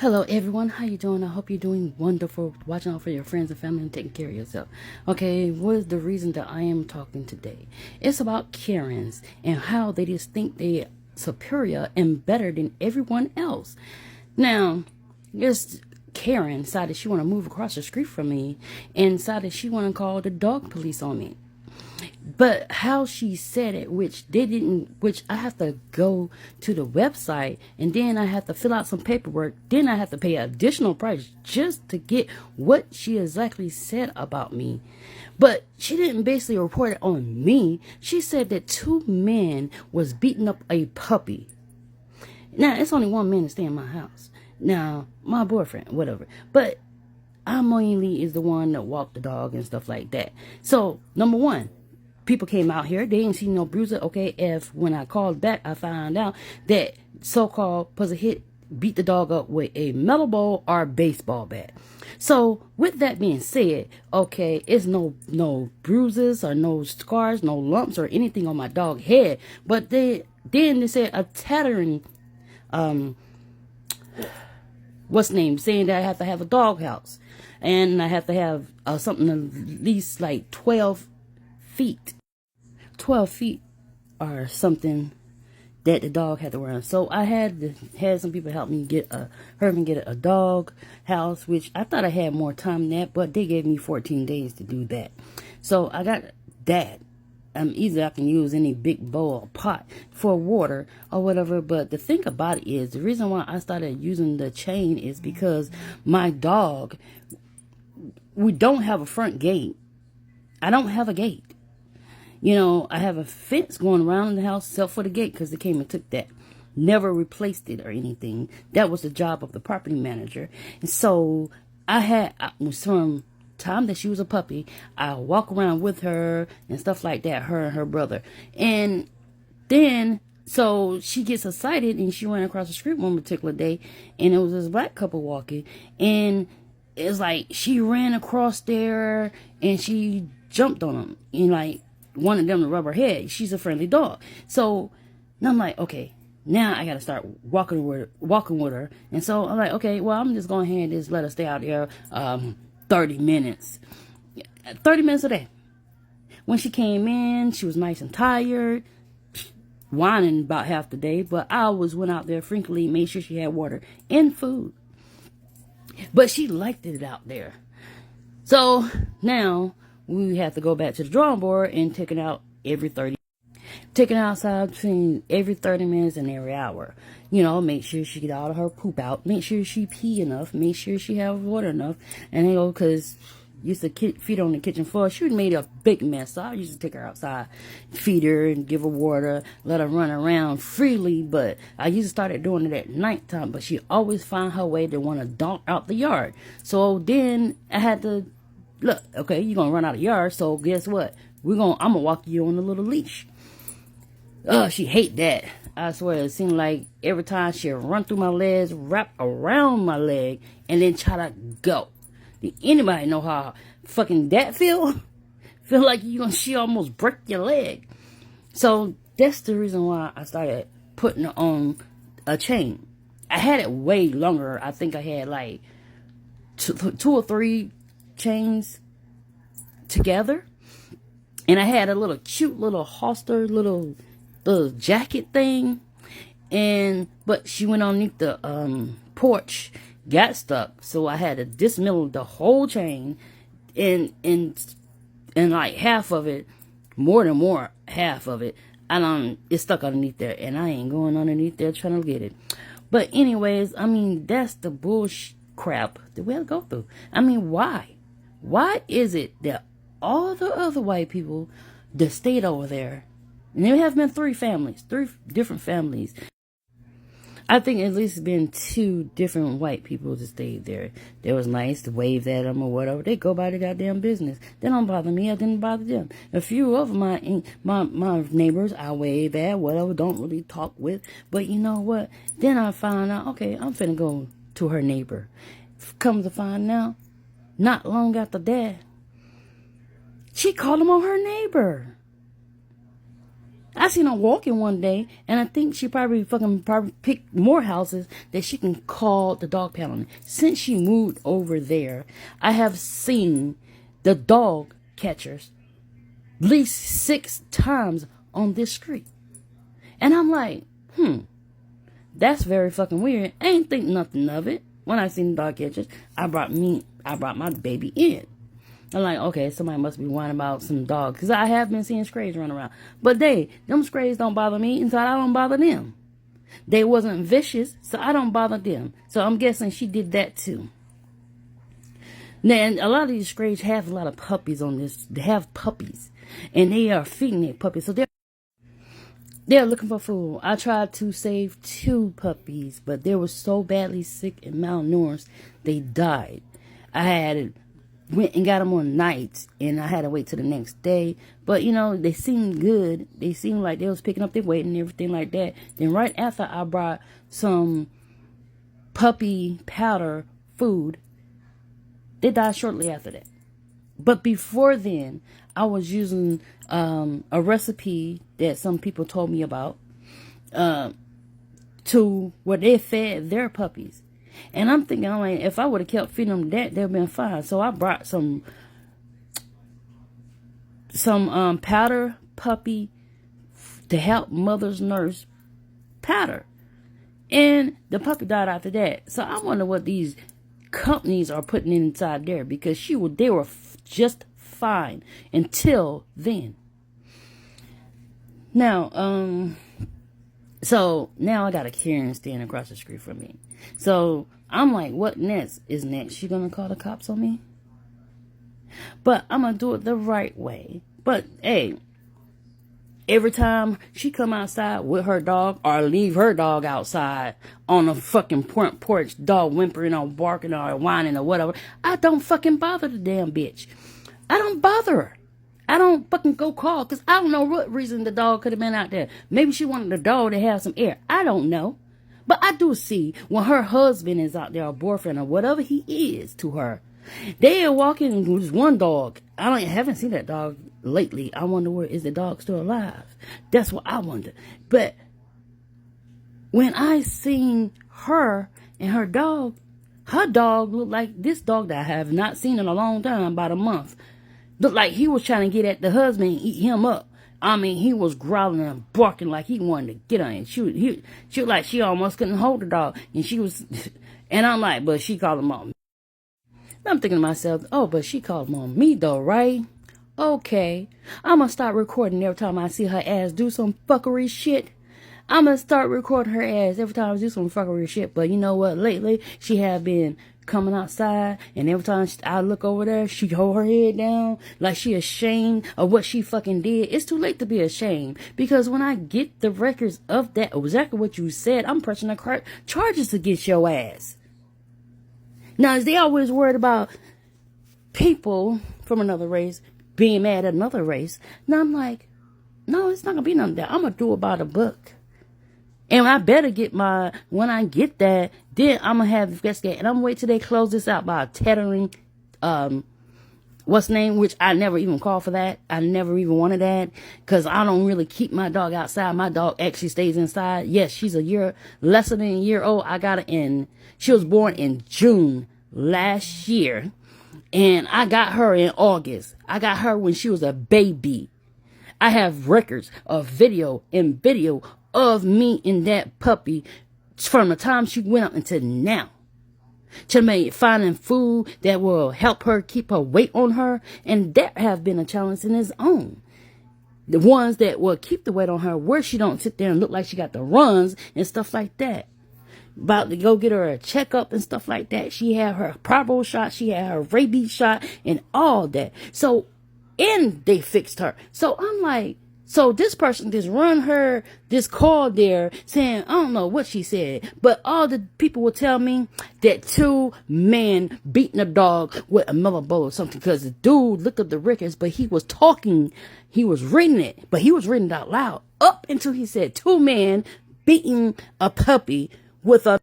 Hello everyone, how you doing? I hope you're doing wonderful, watching out for your friends and family and taking care of yourself. Okay, what is the reason that I am talking today? It's about Karens and how they just think they're superior and better than everyone else. Now, this Karen decided she want to move across the street from me and decided she want to call the dog police on me. But how she said it, which I have to go to the website and then I have to fill out some paperwork. Then I have to pay an additional price just to get what she exactly said about me. But she didn't basically report it on me. She said that two men was beating up a puppy. Now, it's only one man to stay in my house. Now, my boyfriend, whatever. But I mainly is the one that walked the dog and stuff like that. So, number one, people came out here. They didn't see no bruiser. Okay, if when I called back, I found out that so-called pussy hit beat the dog up with a metal bowl or baseball bat. So with that being said, okay, it's no bruises or no scars, no lumps or anything on my dog head. But then they said a tattering, saying that I have to have a dog house and I have to have something at least like 12 feet. 12 feet or something that the dog had to wear. So I had some people help me get a dog house, which I thought I had more time than that, but they gave me 14 days to do that. So I got that. Either I can use any big bowl or pot for water or whatever. But the thing about it is, the reason why I started using the chain is because my dog, we don't have a front gate. I don't have a gate. You know, I have a fence going around the house except for the gate because they came and took that. Never replaced it or anything. That was the job of the property manager. And so I was from time that she was a puppy, I walk around with her and stuff like that, her and her brother. And then, so she gets excited and she ran across the street one particular day and it was this black couple walking. And it's like she ran across there and she jumped on them and like, wanted them to rub her head. She's a friendly dog. So now I'm like, okay, now I gotta start walking with her. And so I'm like, okay, well, I'm just going ahead and just let her stay out there 30 minutes. 30 minutes a day. When she came in, she was nice and tired, whining about half the day, but I always went out there frequently, made sure she had water and food. But she liked it out there. So now we have to go back to the drawing board and take it out taking it outside between every 30 minutes and every hour. You know, make sure she get all of her poop out, make sure she pee enough, make sure she have water enough. And you know, because used to feed her on the kitchen floor, she made a big mess. So I used to take her outside, feed her and give her water, let her run around freely. But I used to start doing it at nighttime, but she always find her way to want to dump out the yard. So then I had to, look, okay, you're gonna run out of yard, so guess what? I'm gonna walk you on a little leash. She hate that. I swear, it seemed like every time she'd run through my legs, wrap around my leg, and then try to go. Did anybody know how fucking that feel? Feel like she almost break your leg. So that's the reason why I started putting her on a chain. I had it way longer. I think I had like two or three chains together, and I had a little cute little holster, little jacket thing, but she went underneath the porch, got stuck, so I had to dismantle the whole chain, and like half of it, half of it, it's stuck underneath there, and I ain't going underneath there trying to get it. But anyways, I mean, that's the bullshit crap that we have to go through. I mean, why is it that all the other white people that stayed over there, and there have been three different families. I think at least been two different white people that stayed there. They was nice to wave at them or whatever. They go by their goddamn business. They don't bother me. I didn't bother them. A few of my neighbors I wave at, whatever, don't really talk with. But you know what? Then I found out, okay, I'm finna go to her neighbor. Comes to find out, not long after that, she called him on her neighbor. I seen her walking one day, and I think she probably picked more houses that she can call the dog pound on. Since she moved over there, I have seen the dog catchers at least 6 times on this street. And I'm like, that's very fucking weird. I ain't think nothing of it. When I seen the dog catchers, I brought my baby in. I'm like, okay, somebody must be whining about some dog. Because I have been seeing strays run around. But them strays don't bother me, and so I don't bother them. They wasn't vicious, so I don't bother them. So I'm guessing she did that too. Now, a lot of these strays have a lot of puppies on this. They have puppies. And they are feeding their puppies. So they're looking for food. I tried to save 2 puppies, but they were so badly sick and malnourished, they died. I went and got them on nights, and I had to wait till the next day. But, they seemed good. They seemed like they was picking up their weight and everything like that. Then right after I brought some puppy powder food, they died shortly after that. But before then, I was using a recipe that some people told me about to where they fed their puppies. And I'm thinking, if I would have kept feeding them that, they'd been fine. So I brought some powder puppy to help mothers nurse powder. And the puppy died after that. So I wonder what these companies are putting inside there, because they were just fine until then. Now, so now I got a Karen standing across the street from me. So I'm like, what next is next? She gonna call the cops on me? But I'm gonna do it the right way. But hey, every time she come outside with her dog or leave her dog outside on a fucking porch, dog whimpering or barking or whining or whatever, I don't fucking bother the damn bitch. I don't bother her. I don't fucking go call, because I don't know what reason the dog could have been out there. Maybe she wanted the dog to have some air. I don't know. But I do see when her husband is out there, or boyfriend, or whatever he is to her, they are walking with one dog. I haven't seen that dog lately. I wonder, where is the dog still alive? That's what I wonder. But when I seen her and her dog looked like this dog that I have not seen in a long time, about a month. Looked like he was trying to get at the husband and eat him up. I mean, he was growling and barking like he wanted to get on it. She was like, she almost couldn't hold the dog. And I'm like, but she called him on me. I'm thinking to myself, oh, but she called him on me though, right? Okay. I'm going to start recording every time I see her ass do some fuckery shit. I'm going to start recording her ass every time I do some fuckery shit. But you know what? Lately, she have been coming outside, and every time I look over there, she hold her head down like she ashamed of what she fucking did. It's too late to be ashamed, because when I get the records of that, exactly what you said, I'm pressing the charges against your ass. Now, they always worried about people from another race being mad at another race. Now I'm like, no, it's not gonna be nothing that I'm gonna do about a book. And I better when I get that, then I'm going to have investigate. And I'm going to wait till they close this out by tethering, which I never even called for that. I never even wanted that, because I don't really keep my dog outside. My dog actually stays inside. Yes, she's less than a year old. I got her she was born in June last year. And I got her in August. I got her when she was a baby. I have records of video of me and that puppy from the time she went up until now. Finding food that will help her keep her weight on her, and that have been a challenge in its own. The ones that will keep the weight on her, where she don't sit there and look like she got the runs and stuff like that. About to go get her a checkup and stuff like that. She had her parvo shot, she had her rabies shot, and all that. So, and they fixed her. So I'm like, so this person just run her this call there saying, I don't know what she said, but all the people will tell me that 2 men beating a dog with a mellow bowl or something, because the dude looked up the records, but he was talking, he was reading it, but he was reading it out loud up until he said 2 men beating a puppy with a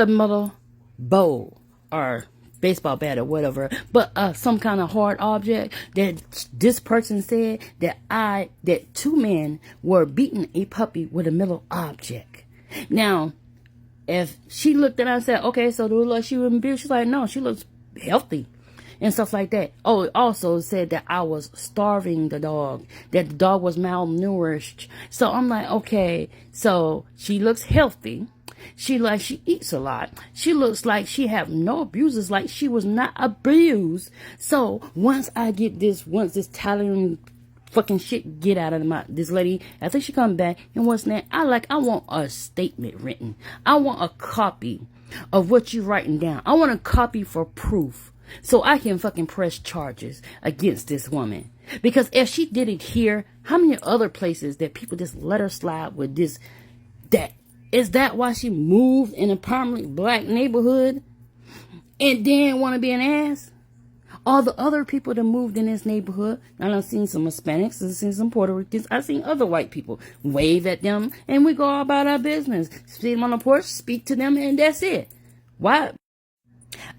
mellow bowl or baseball bat or whatever, but some kind of hard object, that this person said that two men were beating a puppy with a metal object. Now, if she looked at her and said, okay, so do it look like she was abused? She's like, no, she looks healthy and stuff like that. Oh, it also said that I was starving the dog, that the dog was malnourished. So I'm like, okay, so she looks healthy. She eats a lot. She looks like she have no abuses, like she was not abused. So once this Italian fucking shit get out of this lady, I think she come back, and what's that? I want a statement written. I want a copy of what you writing down. I want a copy for proof, so I can fucking press charges against this woman. Because if she did it here, how many other places that people just let her slide with this, that? Is that why she moved in a permanently black neighborhood and then want to be an ass? All the other people that moved in this neighborhood, and I've seen some Hispanics, I've seen some Puerto Ricans, I've seen other white people wave at them, and we go about our business. See them on the porch, speak to them, and that's it. Why?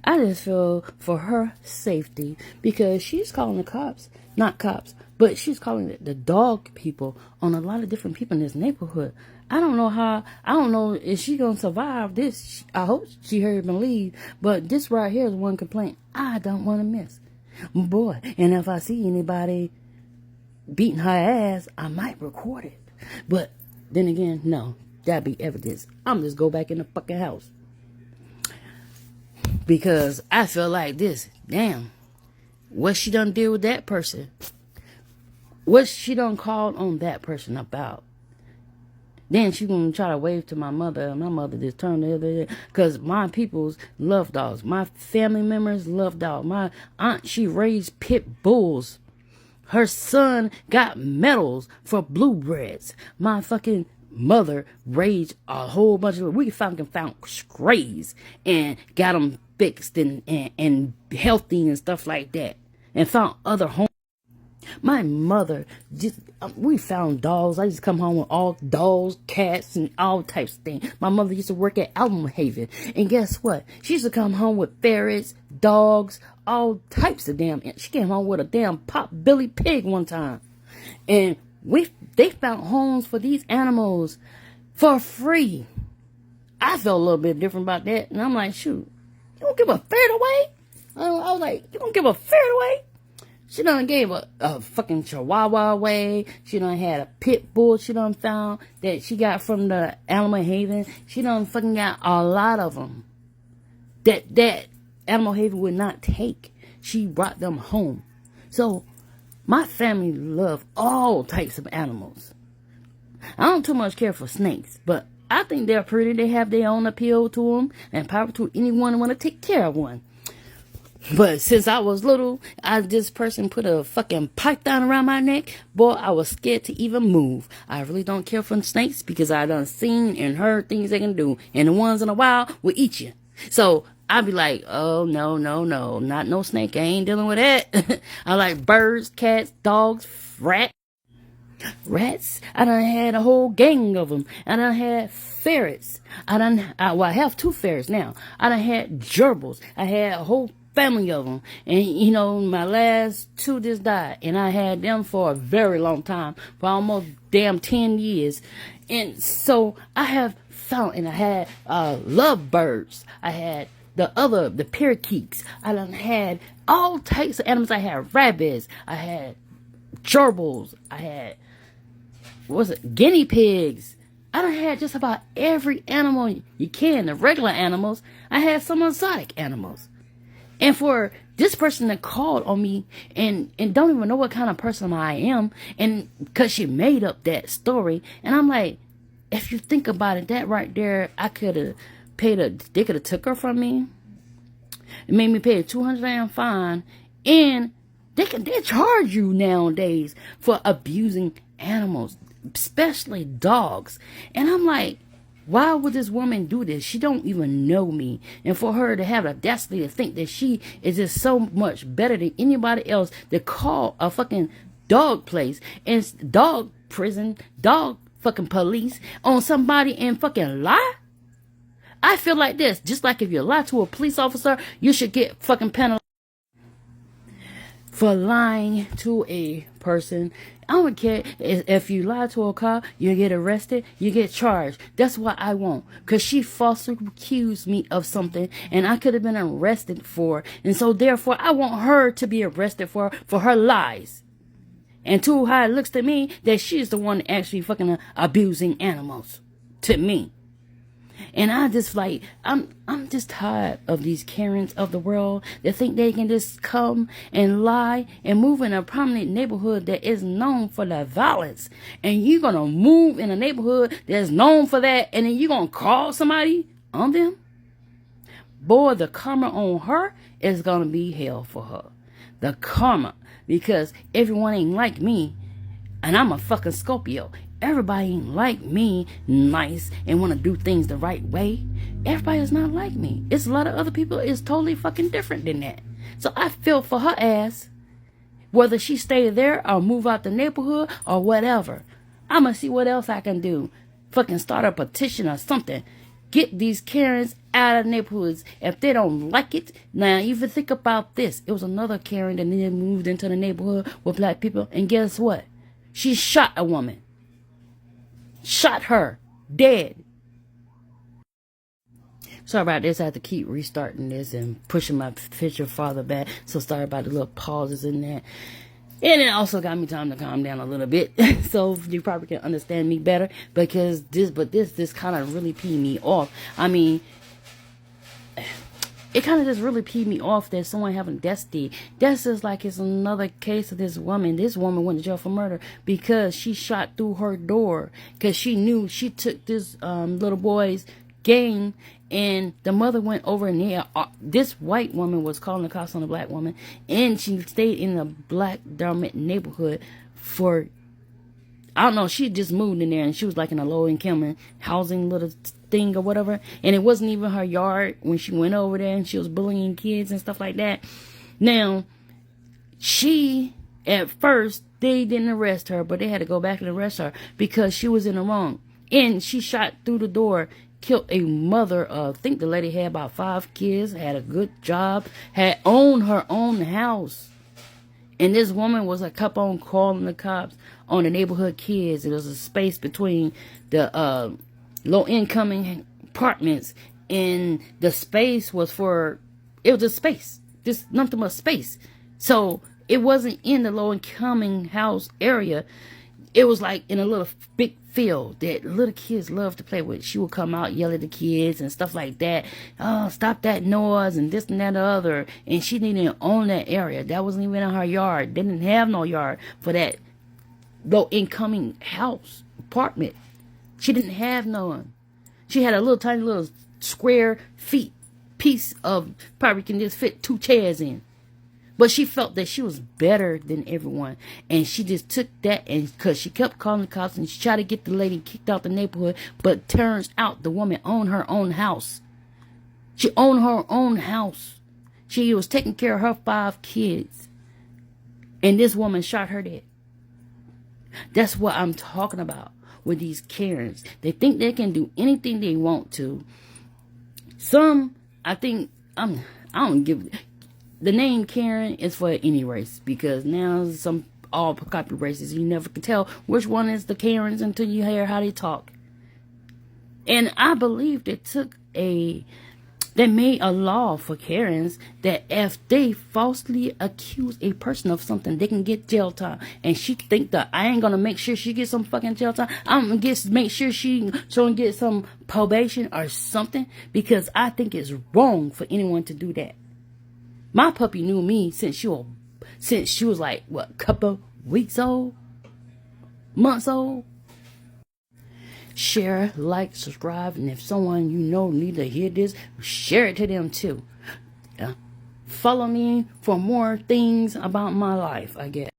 I just feel for her safety, because she's calling the cops, not cops, but she's calling the dog people on a lot of different people in this neighborhood. I don't know if she gonna survive this. I hope she heard me leave, but this right here is one complaint I don't want to miss. Boy, and if I see anybody beating her ass, I might record it. But then again, no, that'd be evidence. I'm just go back in the fucking house. Because I feel like this, damn, what she done did with that person? What she done called on that person about? Then she gonna try to wave to my mother, and my mother just turned the other way. Because my peoples love dogs. My family members love dogs. My aunt, she raised pit bulls. Her son got medals for blue breeds. My fucking mother raised a whole bunch of, we found strays and got them fixed and healthy and stuff like that. And found other homes. My mother we found dogs. I used to come home with all dogs, cats, and all types of things. My mother used to work at Almahaven, and guess what? She used to come home with ferrets, dogs, all types of damn. She came home with a damn pot-belly pig one time, and they found homes for these animals for free. I felt a little bit different about that, and I'm like, shoot, you don't give a ferret away? I was like, you don't give a ferret away? She done gave a fucking chihuahua away. She done had a pit bull she done found that she got from the Animal Haven. She done fucking got a lot of them that Animal Haven would not take. She brought them home. So my family love all types of animals. I don't too much care for snakes, but I think they're pretty. They have their own appeal to them, and power to anyone who want to take care of one. But since I was little, this person put a fucking python around my neck. Boy, I was scared to even move. I really don't care for snakes because I done seen and heard things they can do. And the ones in the wild will eat you. So I'd be like, oh, no, not no snake. I ain't dealing with that. I like birds, cats, dogs, rats. I done had a whole gang of them. I done had ferrets. I have 2 ferrets now. I done had gerbils. I had a whole family of them, and my last 2 just died, and I had them for a very long time, for almost damn 10 years. And so I have found, and I had lovebirds. I had the parakeets. I done had all types of animals. I had rabbits. I had gerbils. I had guinea pigs. I done had just about every animal you can. The regular animals. I had some exotic animals. And for this person that called on me and don't even know what kind of person I am, and because she made up that story, and I'm like, if you think about it, that right there, I could have they could have took her from me, and made me pay a $200 fine, and they charge you nowadays for abusing animals, especially dogs. And I'm like, why would this woman do this? She don't even know me. And for her to have the audacity to think that she is just so much better than anybody else to call a fucking dog place and dog prison, dog fucking police on somebody and fucking lie? I feel like this. Just like if you lie to a police officer, you should get fucking penalized for lying to a person. I don't care if you lie to a cop, you get arrested, you get charged. That's what I want. Because she falsely accused me of something and I could have been arrested for. And so therefore, I want her to be arrested for her lies. And to how it looks to me, that she's the one actually fucking abusing animals. To me. And I just like, I'm just tired of these Karens of the world that think they can just come and lie and move in a prominent neighborhood that is known for the violence. And you're going to move in a neighborhood that's known for that, and then you're going to call somebody on them? Boy, the karma on her is going to be hell for her. The karma. Because everyone ain't like me. And I'm a fucking Scorpio. Everybody ain't like me, nice, and want to do things the right way. Everybody is not like me. It's a lot of other people is totally fucking different than that. So I feel for her ass. Whether she stay there or move out the neighborhood or whatever. I'ma see what else I can do. Fucking start a petition or something. Get these Karens out of neighborhoods if they don't like it. Now, even think about this. It was another Karen that then moved into the neighborhood with black people. And guess what? She shot a woman. Shot her. Dead. Sorry about this. I have to keep restarting this and pushing my picture farther back. So sorry about the little pauses in there. And it also got me time to calm down a little bit. So you probably can understand me better. Because this kind of really peed me off. I mean, it kind of just really peed me off that someone having destiny. That's just like it's another case of this woman. This woman went to jail for murder because she shot through her door because she knew she took this little boy's game, and the mother went over in there. This white woman was calling the cops on a black woman, and she stayed in the black dominant neighborhood for, I don't know, she just moved in there, and she was like in a low-income housing little thing or whatever, and it wasn't even her yard when she went over there, and she was bullying kids and stuff like that. Now, she, at first, they didn't arrest her, but they had to go back and arrest her because she was in the wrong. And she shot through the door, killed a mother of, I think the lady had about 5 kids, had a good job, had owned her own house. And this woman was like, kept on calling the cops on the neighborhood kids. It was a space between the low-income apartments, and the space was for, it was a space, just nothing but space. So it wasn't in the low-income house area. It was like in a little big field that little kids love to play with. She would come out, yell at the kids and stuff like that. Oh, stop that noise and this and that and the other. And she didn't even own that area. That wasn't even in her yard. They didn't have no yard for that low-income house, apartment. She didn't have no one. She had a little tiny little square feet piece of, probably can just fit 2 chairs in. But she felt that she was better than everyone. And she just took that, and because she kept calling the cops and she tried to get the lady kicked out the neighborhood. But turns out the woman owned her own house. She owned her own house. She was taking care of her 5 kids. And this woman shot her dead. That's what I'm talking about with these Karens. They think they can do anything they want to. Some, I think, I don't give... The name Karen is for any race, because now some all copy races, you never can tell which one is the Karens until you hear how they talk. And I believe they made a law for Karens that if they falsely accuse a person of something, they can get jail time. And she think that I ain't gonna make sure she gets some fucking jail time. I'm gonna make sure she gonna get some probation or something, because I think it's wrong for anyone to do that. My puppy knew me since she was like, what, couple weeks old? Months old? Share, like, subscribe, and if someone you know need to hear this, share it to them too. Follow me for more things about my life, I guess.